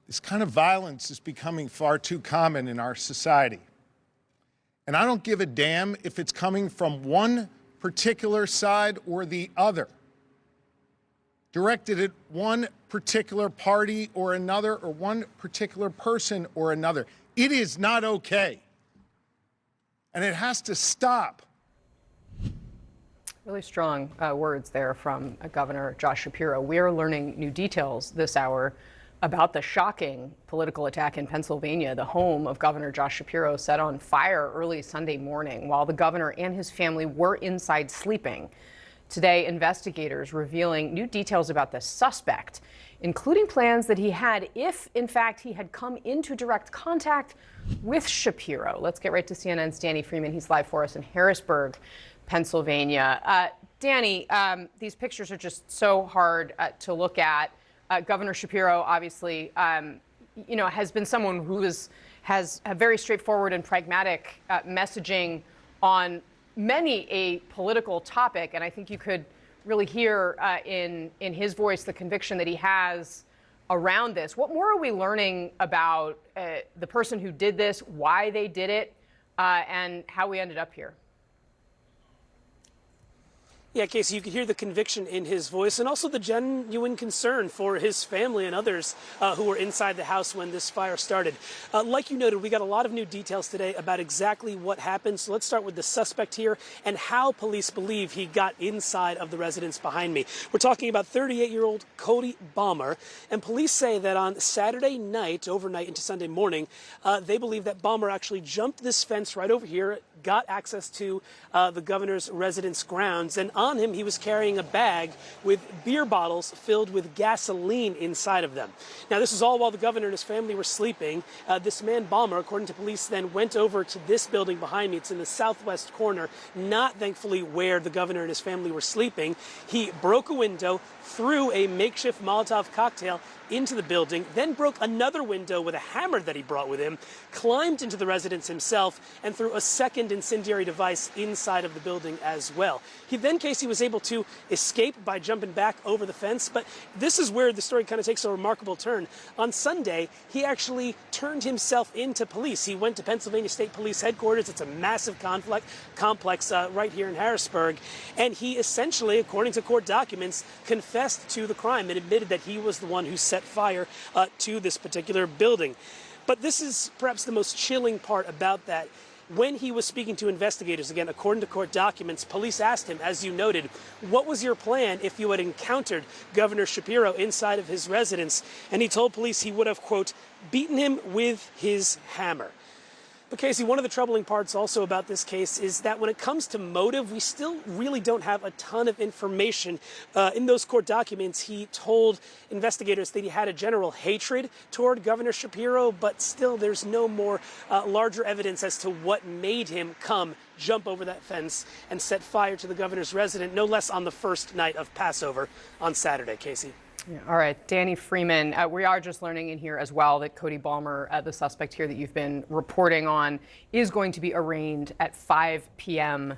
This kind of violence is becoming far too common in our society. And I don't give a damn if it's coming from one particular side or the other, directed at one particular party or another, or one particular person or another. It is not okay. And it has to stop. Really strong words there from Governor Josh Shapiro. We're learning new details this hour about the shocking political attack in Pennsylvania. The home of Governor Josh Shapiro set on fire early Sunday morning while the governor and his family were inside sleeping. Today, investigators revealing new details about the suspect, including plans that he had if, in fact, he had come into direct contact with Shapiro. Let's get right to CNN's Danny Freeman. He's live for us in Harrisburg, Pennsylvania. Danny, these pictures are just so hard to look at. Governor Shapiro, obviously, has been someone who has a very straightforward and pragmatic messaging on many a political topic. And I think you could really hear in his voice the conviction that he has around this. What more are we learning about the person who did this, why they did it, and how we ended up here? Yeah, Casey, you could hear the conviction in his voice and also the genuine concern for his family and others who were inside the house when this fire started. Like you noted, we got a lot of new details today about exactly what happened. So let's start with the suspect here and how police believe he got inside of the residence behind me. We're talking about 38-year-old Cody Balmer, and police say that on Saturday night, overnight into Sunday morning, they believe that Balmer actually jumped this fence right over here, got access to the governor's residence grounds, and on him he was carrying a bag with beer bottles filled with gasoline inside of them. Now, this is all while the governor and his family were sleeping. This man Balmer, according to police, then went over to this building behind me. It's in the southwest corner, not thankfully where the governor and his family were sleeping. He broke a window, threw a makeshift Molotov cocktail into the building, then broke another window with a hammer that he brought with him, climbed into the residence himself, and threw a second incendiary device inside of the building as well. He then, Casey, was able to escape by jumping back over the fence, but this is where the story kind of takes a remarkable turn. On Sunday, he actually turned himself into police. He went to Pennsylvania State Police headquarters. It's a massive complex right here in Harrisburg, and he essentially, according to court documents, confessed to the crime and admitted that he was the one who set fire to this particular building. But this is perhaps the most chilling part about that. When he was speaking to investigators, again, according to court documents, police asked him, as you noted, what was your plan if you had encountered Governor Shapiro inside of his residence? And he told police he would have, quote, beaten him with his hammer. But Casey, one of the troubling parts also about this case is that when it comes to motive, we still really don't have a ton of information. In those court documents, he told investigators that he had a general hatred toward Governor Shapiro, but still there's no more larger evidence as to what made him jump over that fence and set fire to the governor's residence, no less on the first night of Passover on Saturday, Casey. Yeah, all right, Danny Freeman, we are just learning in here as well that Cody Balmer, the suspect here that you've been reporting on, is going to be arraigned at 5 p.m.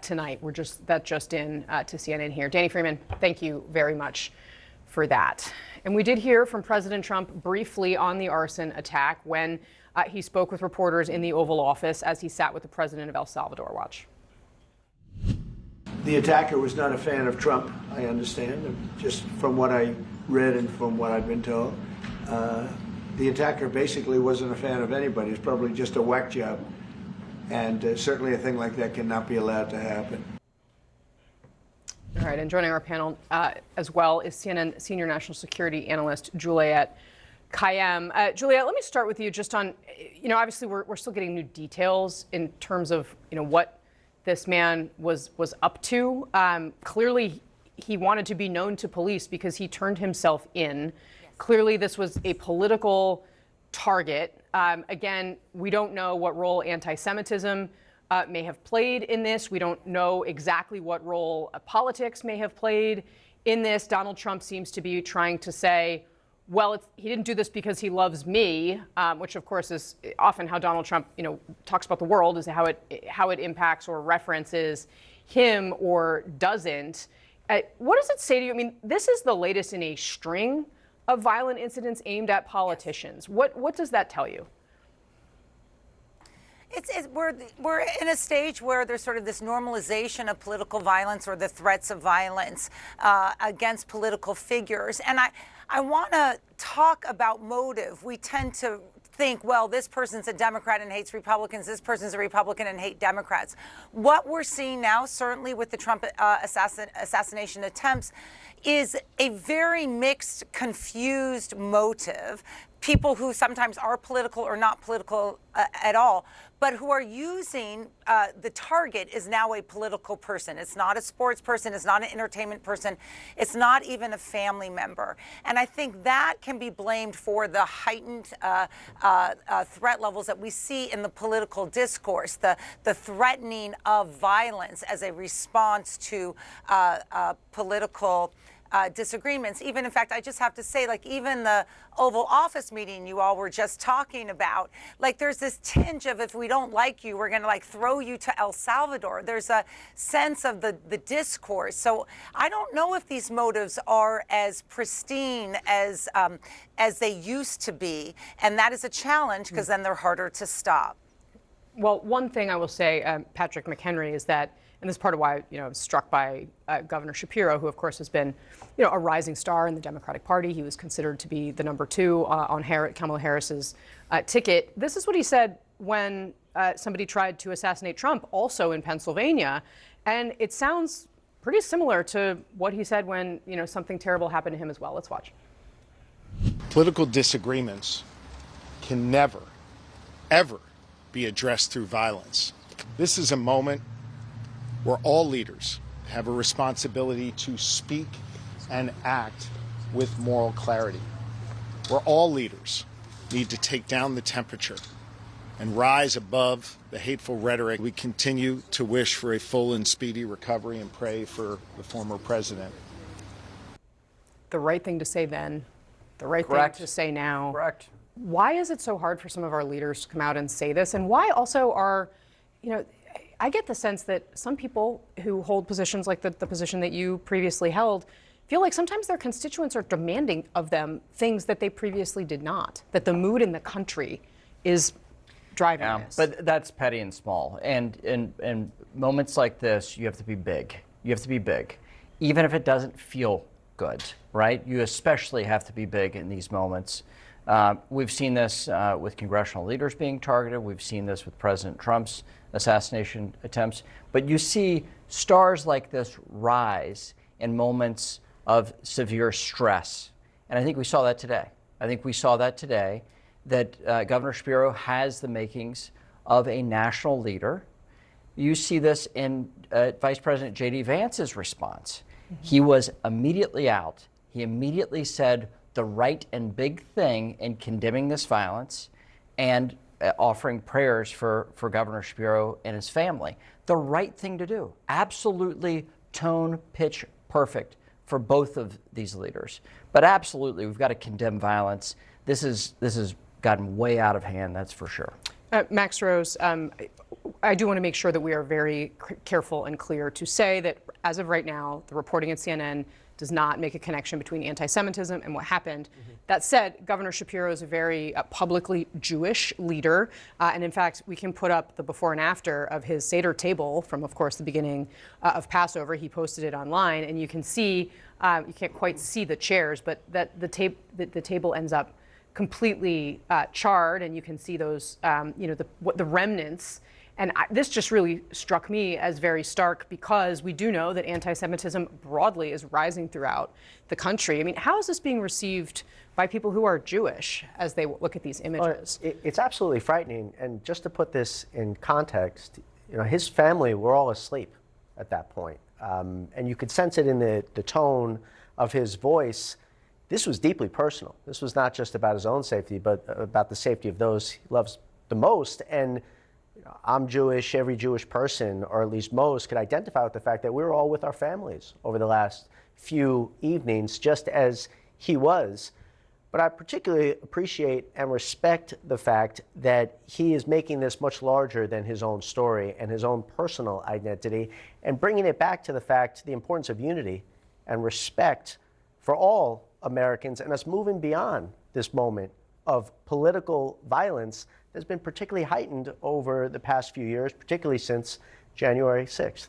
Tonight. That just in to CNN here. Danny Freeman, thank you very much for that. And we did hear from President Trump briefly on the arson attack when he spoke with reporters in the Oval Office as he sat with the president of El Salvador. Watch. The attacker was not a fan of Trump, I understand, just from what I read and from what I've been told. The attacker basically wasn't a fan of anybody. It's probably just a whack job. And certainly a thing like that cannot be allowed to happen. All right, and joining our panel as well is CNN Senior National Security Analyst Juliette Kayyem. Juliette, let me start with you just on, obviously we're still getting new details in terms of, what this man was up to. Clearly, he wanted to be known to police because he turned himself in. Yes. Clearly, this was a political target. Again, we don't know what role anti-Semitism may have played in this. We don't know exactly what role politics may have played in this. Donald Trump seems to be trying to say, well, he didn't do this because he loves me, which of course is often how Donald Trump, talks about the world, is how it impacts or references him or doesn't. What does it say to you? I mean, this is the latest in a string of violent incidents aimed at politicians. What does that tell you? We're in a stage where there's sort of this normalization of political violence or the threats of violence against political figures. And I want to talk about motive. We tend to think, well, this person's a Democrat and hates Republicans. This person's a Republican and hates Democrats. What we're seeing now, certainly with the Trump assassination attempts, is a very mixed, confused motive. People who sometimes are political or not political at all, but who are using the target is now a political person. It's not a sports person. It's not an entertainment person. It's not even a family member. And I think that can be blamed for the heightened threat levels that we see in the political discourse, the threatening of violence as a response to political disagreements. Even, in fact, I just have to say, like, even the Oval Office meeting you all were just talking about, like, there's this tinge of, if we don't like you, we're going to, like, throw you to El Salvador. There's a sense of the discourse. So I don't know if these motives are as pristine as they used to be. And that is a challenge, because then they're harder to stop. Well, one thing I will say, Patrick McHenry, is that, and this is part of why, I'm struck by Governor Shapiro, who, of course, has been, a rising star in the Democratic Party. He was considered to be the number 2 on Kamala Harris's ticket. This is what he said when somebody tried to assassinate Trump, also in Pennsylvania. And it sounds pretty similar to what he said when, something terrible happened to him as well. Let's watch. Political disagreements can never, ever be addressed through violence. This is a moment where all leaders have a responsibility to speak and act with moral clarity, where all leaders need to take down the temperature and rise above the hateful rhetoric. We continue to wish for a full and speedy recovery and pray for the former president. The right thing to say then, the right Correct. thing to say now. Correct. Why is it so hard for some of our leaders to come out and say this? And why also are, I get the sense that some people who hold positions like the position that you previously held feel like sometimes their constituents are demanding of them things that they previously did not, that the mood in the country is driving this. But that's petty and small. And in moments like this, you have to be big. You have to be big, even if it doesn't feel good, right? You especially have to be big in these moments. We've seen this with congressional leaders being targeted. We've seen this with President Trump's assassination attempts. But you see stars like this rise in moments of severe stress. And I think we saw that today. That Governor Shapiro has the makings of a national leader. You see this in Vice President J.D. Vance's response. He was immediately out. He immediately said the right and big thing in condemning this violence and offering prayers for Governor Shapiro and his family. The right thing to do. Absolutely tone, pitch perfect for both of these leaders. But absolutely, we've got to condemn violence. This has gotten way out of hand, that's for sure. Max Rose, I do want to make sure that we are very careful and clear to say that as of right now, the reporting at CNN does not make a connection between anti-Semitism and what happened. That said, Governor Shapiro is a very publicly Jewish leader. And in fact, we can put up the before and after of his Seder table from, of course, the beginning of Passover. He posted it online, and you can see, you can't quite see the chairs, but that the table ends up completely charred, and you can see those, the remnants. And this just really struck me as very stark, because we do know that anti-Semitism broadly is rising throughout the country. I mean, how is this being received by people who are Jewish as they look at these images? Well, it's absolutely frightening. And just to put this in context, his family were all asleep at that point. And you could sense it in the tone of his voice. This was deeply personal. This was not just about his own safety, but about the safety of those he loves the most. And I'm Jewish, every Jewish person, or at least most, could identify with the fact that we were all with our families over the last few evenings, just as he was. But I particularly appreciate and respect the fact that he is making this much larger than his own story and his own personal identity, and bringing it back to the importance of unity and respect for all Americans and us moving beyond this moment of political violence that's been particularly heightened over the past few years, particularly since January 6th.